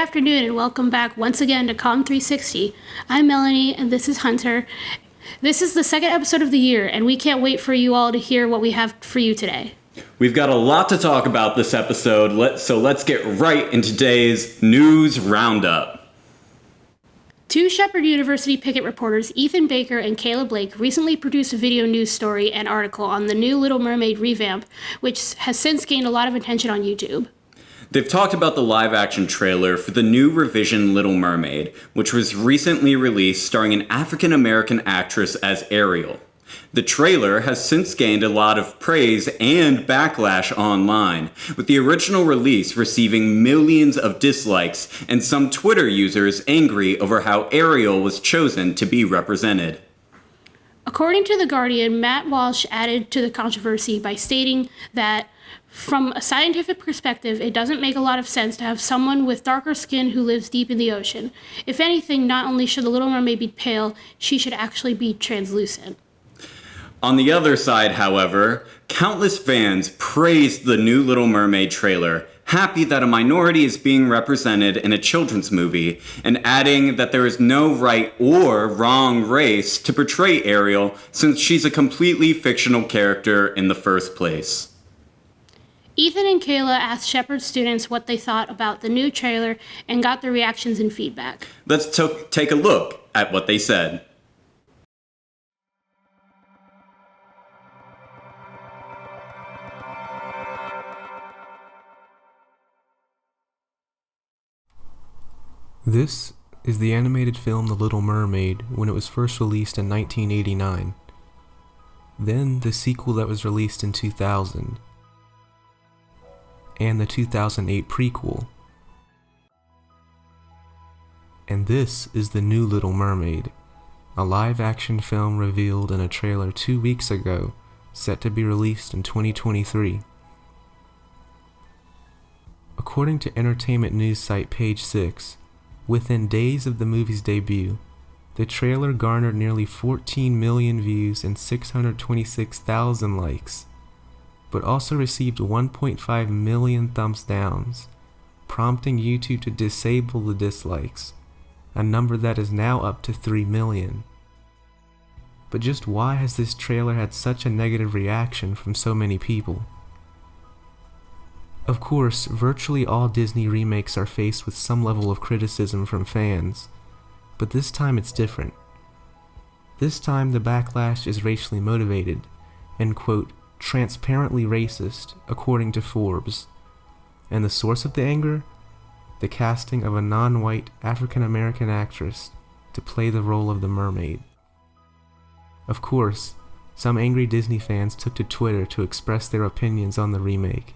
afternoon and welcome back once again to COMM 360. I'm Melanie and this is Hunter. This is the second episode of the year and we can't wait for you all to hear what we have for you today. We've got a lot to talk about this episode, so let's get right into today's news roundup. Two Shepherd University Picket reporters, Ethan Baker and Kayla Blake, recently produced a video news story and article on the new Little Mermaid revamp, which has since gained a lot of attention on YouTube. They've talked about the live-action trailer for the new revision Little Mermaid, which was recently released starring an African-American actress as Ariel. The trailer has since gained a lot of praise and backlash online, with the original release receiving millions of dislikes and some Twitter users angry over how Ariel was chosen to be represented. According to The Guardian, Matt Walsh added to the controversy by stating that from a scientific perspective, it doesn't make a lot of sense to have someone with darker skin who lives deep in the ocean. If anything, not only should the Little Mermaid be pale, she should actually be translucent. On the other side, however, countless fans praised the new Little Mermaid trailer, happy that a minority is being represented in a children's movie, and adding that there is no right or wrong race to portray Ariel since she's a completely fictional character in the first place. Ethan and Kayla asked Shepherd students what they thought about the new trailer and got their reactions and feedback. Let's take a look at what they said. This is the animated film The Little Mermaid when it was first released in 1989. Then the sequel that was released in 2000. And the 2008 prequel. And this is the new Little Mermaid, a live-action film revealed in a trailer 2 weeks ago, set to be released in 2023. According to entertainment news site Page 6, within days of the movie's debut, the trailer garnered nearly 14 million views and 626,000 likes, but also received 1.5 million thumbs downs, prompting YouTube to disable the dislikes, a number that is now up to 3 million. But just why has this trailer had such a negative reaction from so many people? Of course, virtually all Disney remakes are faced with some level of criticism from fans, but this time it's different. This time the backlash is racially motivated, and quote, transparently racist, according to Forbes. And the source of the anger? The casting of a non-white African-American actress to play the role of the mermaid. Of course, some angry Disney fans took to Twitter to express their opinions on the remake.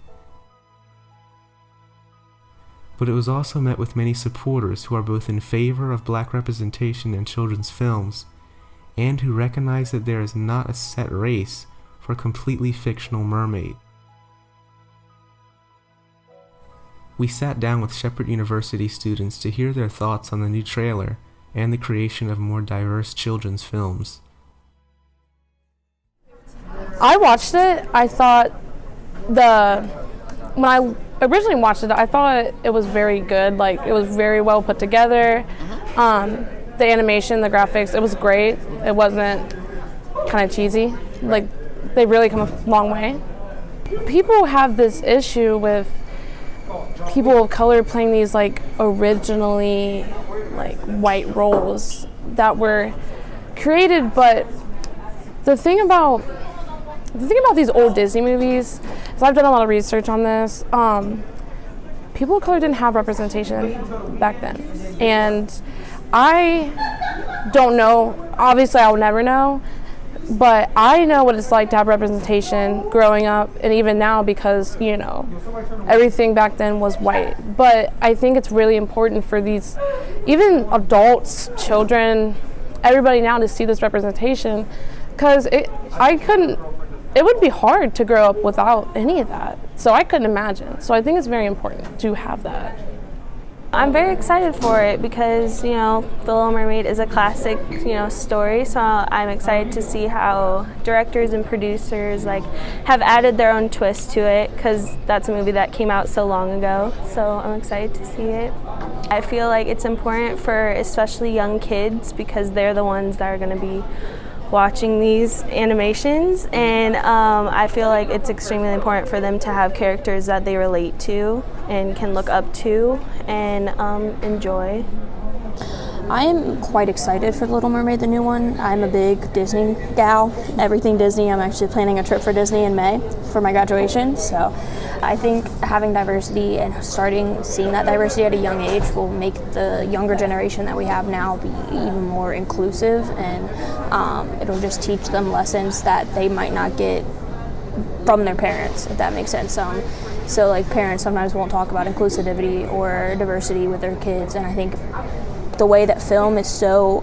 But it was also met with many supporters who are both in favor of black representation in children's films and who recognize that there is not a set race for a completely fictional mermaid. We sat down with Shepherd University students to hear their thoughts on the new trailer and the creation of more diverse children's films. I watched it. I thought when I originally watched it, I thought it was very good. Like, it was very well put together. The animation, the graphics, it was great. It wasn't kind of cheesy. Like, they really come a long way. People have this issue with people of color playing these like originally like white roles that were created, but the thing about these old Disney movies, so I've done a lot of research on this, people of color didn't have representation back then. And I don't know, obviously I will never know, but I know what it's like to have representation growing up and even now because, you know, everything back then was white. But I think it's really important for these, even adults, children, everybody now to see this representation because it would be hard to grow up without any of that. So I couldn't imagine. So I think it's very important to have that. I'm very excited for it because, you know, The Little Mermaid is a classic, you know, story. So I'm excited to see how directors and producers have added their own twist to it because that's a movie that came out so long ago. So I'm excited to see it. I feel like it's important for especially young kids because they're the ones that are going to be watching these animations, and I feel like it's extremely important for them to have characters that they relate to and can look up to and enjoy. I am quite excited for The Little Mermaid, the new one. I'm a big Disney gal, everything Disney. I'm actually planning a trip for Disney in May for my graduation, so I think having diversity and seeing that diversity at a young age will make the younger generation that we have now be even more inclusive, and it'll just teach them lessons that they might not get from their parents, if that makes sense. So like parents sometimes won't talk about inclusivity or diversity with their kids, and I think the way that film is so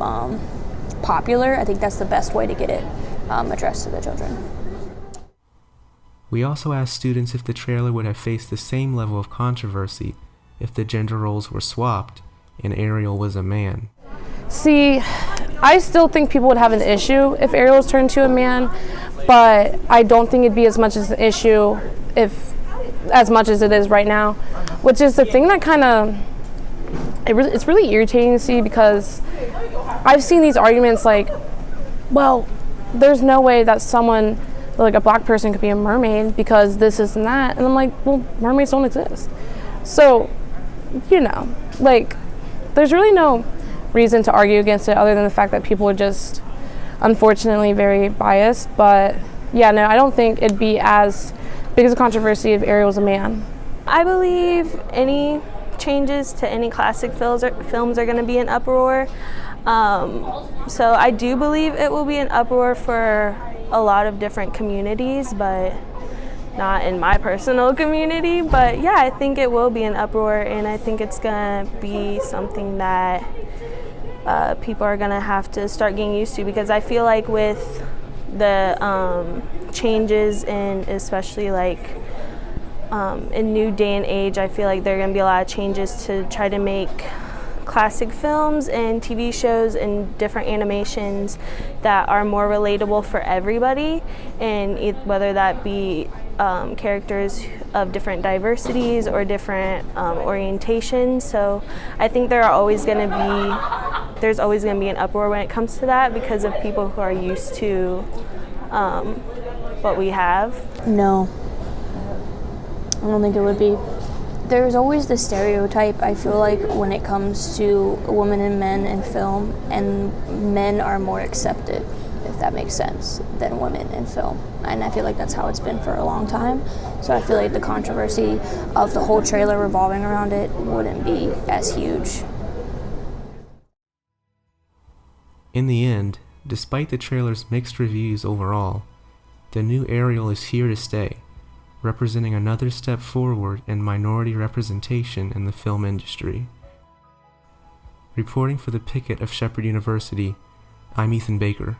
popular, I think that's the best way to get it addressed to the children. We also asked students if the trailer would have faced the same level of controversy if the gender roles were swapped and Ariel was a man. See, I still think people would have an issue if Ariel was turned to a man, but I don't think it'd be as much as an issue as much as it is right now, which is the thing that kind of, it's really irritating to see, because I've seen these arguments like, well, there's no way that someone, like a black person, could be a mermaid because this, and that. And I'm like, well, mermaids don't exist. So, like, there's really no reason to argue against it other than the fact that people are just, unfortunately, very biased. But, yeah, no, I don't think it'd be as big as a controversy if Ariel was a man. I believe any changes to any classic films are going to be an uproar. So I do believe it will be an uproar for a lot of different communities, but not in my personal community. But yeah, I think it will be an uproar, and I think it's going to be something that people are going to have to start getting used to, because I feel like with the changes in especially like in new day and age, I feel like there are going to be a lot of changes to try to make classic films and TV shows and different animations that are more relatable for everybody, and whether that be characters of different diversities or different orientations. So I think there's always going to be an uproar when it comes to that, because of people who are used to what we have. No, I don't think it would be. There's always the stereotype, I feel like, when it comes to women and men in film, and men are more accepted, if that makes sense, than women in film. And I feel like that's how it's been for a long time. So I feel like the controversy of the whole trailer revolving around it wouldn't be as huge. In the end, despite the trailer's mixed reviews overall, the new Ariel is here to stay, representing another step forward in minority representation in the film industry. Reporting for the Picket of Shepherd University, I'm Ethan Baker.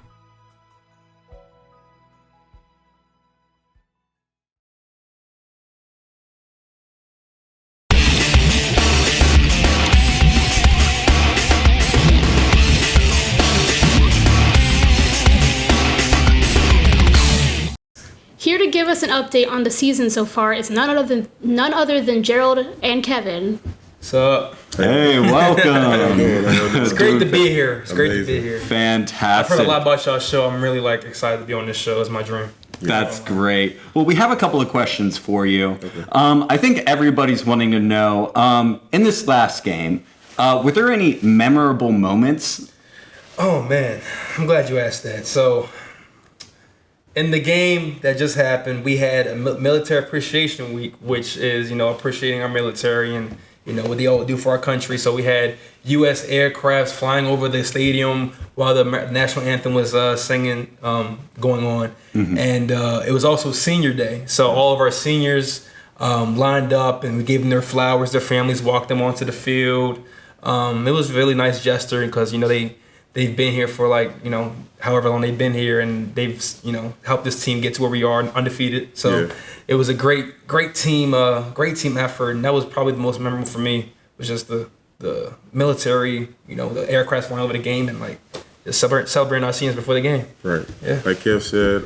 Here to give us an update on the season so far is none other than Gerald and Kevin. What's up? Hey, welcome. It's great to be here. It's great to be here. Fantastic. I've heard a lot about y'all's show. I'm really excited to be on this show. It's my dream. That's great. Well, we have a couple of questions for you. I think everybody's wanting to know, in this last game, were there any memorable moments? Oh, man. I'm glad you asked that. So, in the game that just happened, we had a military appreciation week, which is, appreciating our military and, what they all do for our country. So we had U.S. aircrafts flying over the stadium while the national anthem was singing, going on. Mm-hmm. And it was also senior day. So all of our seniors lined up, and we gave them their flowers. Their families walked them onto the field. It was a really nice gesture because, they've been here for however long they've been here, and they've helped this team get to where we are, undefeated. So It was a great team effort, and that was probably the most memorable for me. Was just the military, the aircraft flying over the game, and just celebrating our seniors before the game. Right. Yeah. Like Kev said,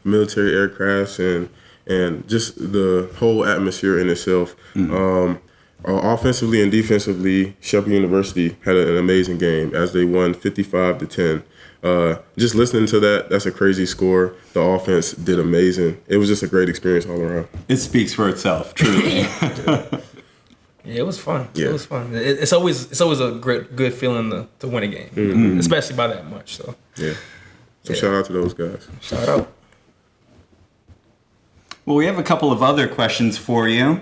military aircrafts and just the whole atmosphere in itself. Mm-hmm. Offensively and defensively, Shepherd University had an amazing game as they won 55-10. Just listening to that's a crazy score. The offense did amazing. It was just a great experience all around. It speaks for itself, truly. Yeah, it was fun. Yeah. It was fun. It's always a good feeling to win a game, especially by that much. So Yeah. So shout out to those guys. shout out. Well, we have a couple of other questions for you.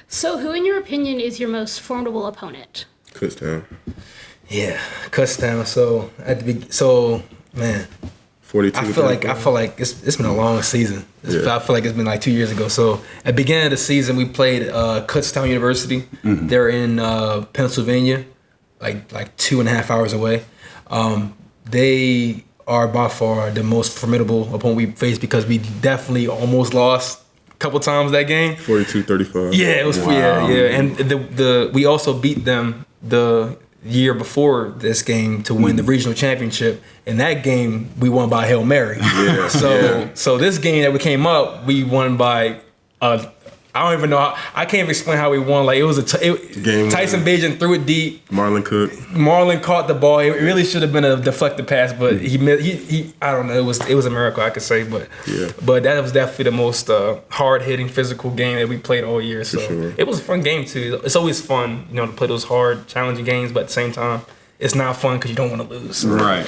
So, who, in your opinion, is your most formidable opponent? Kutztown. Yeah, Couster. Man, 42. I feel like it's been a long season. Yeah. I feel like it's been like 2 years ago. So at the beginning of the season, we played Kutztown University. They're in Pennsylvania, like 2.5 hours away. They are by far the most formidable opponent we faced because we definitely almost lost a couple times that game. 42-35. Yeah, it was yeah. And we also beat them the year before this game to win the regional championship. In that game, we won by Hail Mary. Yeah. So this game that we came up, we won by I don't even know. I can't even explain how we won. Like it was Game Tyson Bajan threw it deep. Marlon Cook. Marlon caught the ball. It really should have been a deflected pass, but he I don't know. It was a miracle, I could say, but Yeah. But that was definitely the most hard hitting, physical game that we played all year. So sure. it was a fun game too. It's always fun, to play those hard, challenging games, but at the same time, it's not fun because you don't want to lose. Right.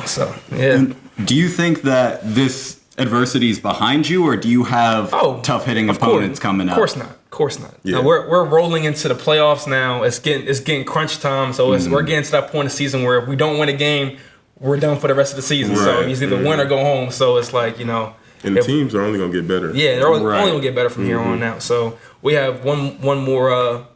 So yeah. Do you think that this adversity is behind you, or do you have tough hitting opponents coming up? Of course not. Yeah. Now, we're rolling into the playoffs now. It's getting crunch time. So we're getting to that point of the season where if we don't win a game, we're done for the rest of the season. So Right. it's either win or go home. So it's like And the teams are only going to get better. yeah, they're only Right. going to get better from here on out. So we have one more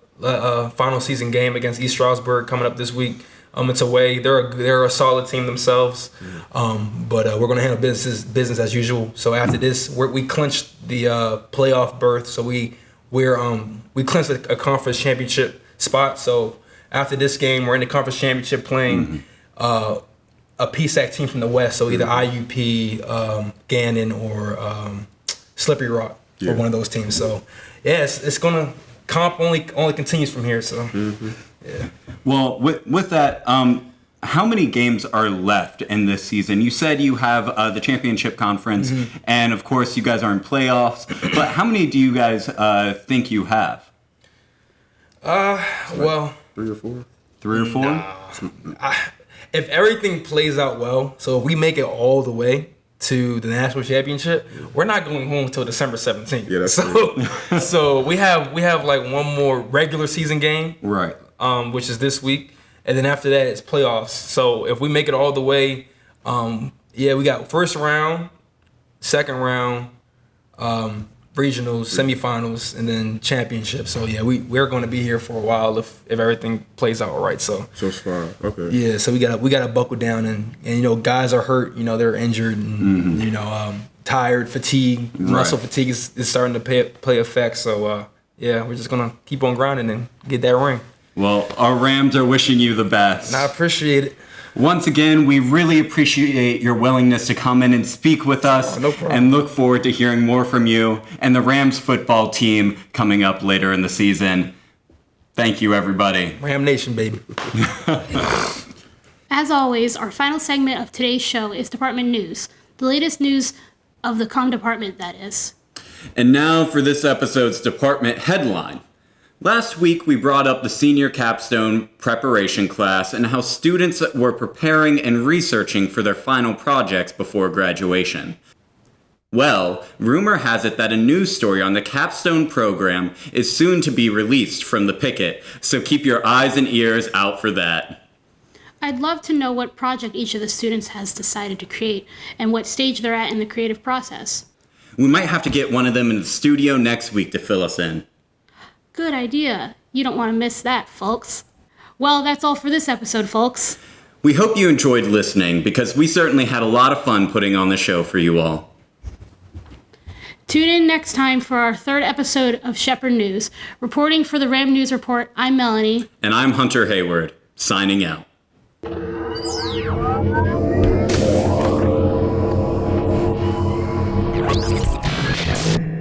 final season game against East Stroudsburg coming up this week. It's away. They're a solid team themselves, but we're gonna handle business as usual. So after this, we clinched the playoff berth. So we clinched a conference championship spot. So after this game, we're in the conference championship playing a PSAC team from the West. So either IUP, Gannon, or Slippery Rock, or one of those teams. So yeah, it's gonna comp only continues from here. So. Yeah. Well, with that, how many games are left in this season? You said you have the championship conference, and of course you guys are in playoffs. But how many do you guys think you have? Well, 3 or 4. 3 or 4? If everything plays out well, so if we make it all the way to the national championship, we're not going home until December 17th. Yeah, that's so we have like one more regular season game, Right. Which is this week, and then after that it's playoffs. So if we make it all the way, we got first round, second round, regionals, semifinals, and then championship. So yeah, we're going to be here for a while if everything plays out all right. So it's fine. Okay. yeah, so we gotta buckle down and guys are hurt. They're injured and tired, fatigue, muscle fatigue is starting to play effect. So we're just gonna keep on grinding and get that ring. Well, our Rams are wishing you the best. And I appreciate it. Once again, we really appreciate your willingness to come in and speak with us. No problem. And look forward to hearing more from you and the Rams football team coming up later in the season. Thank you, everybody. Ram Nation, baby. As always, our final segment of today's show is Department News. The latest news of the COMM department, that is. And now for this episode's department headline. Last week, we brought up the senior Capstone Preparation class and how students were preparing and researching for their final projects before graduation. Well, rumor has it that a news story on the Capstone program is soon to be released from the Picket, so keep your eyes and ears out for that. I'd love to know what project each of the students has decided to create and what stage they're at in the creative process. We might have to get one of them in the studio next week to fill us in. Good idea. You don't want to miss that, folks. Well, that's all for this episode, folks. We hope you enjoyed listening, because we certainly had a lot of fun putting on the show for you all. Tune in next time for our third episode of Shepherd News. Reporting for the Ram News Report, I'm Melanie. And I'm Hunter Hayward, signing out. Thank you.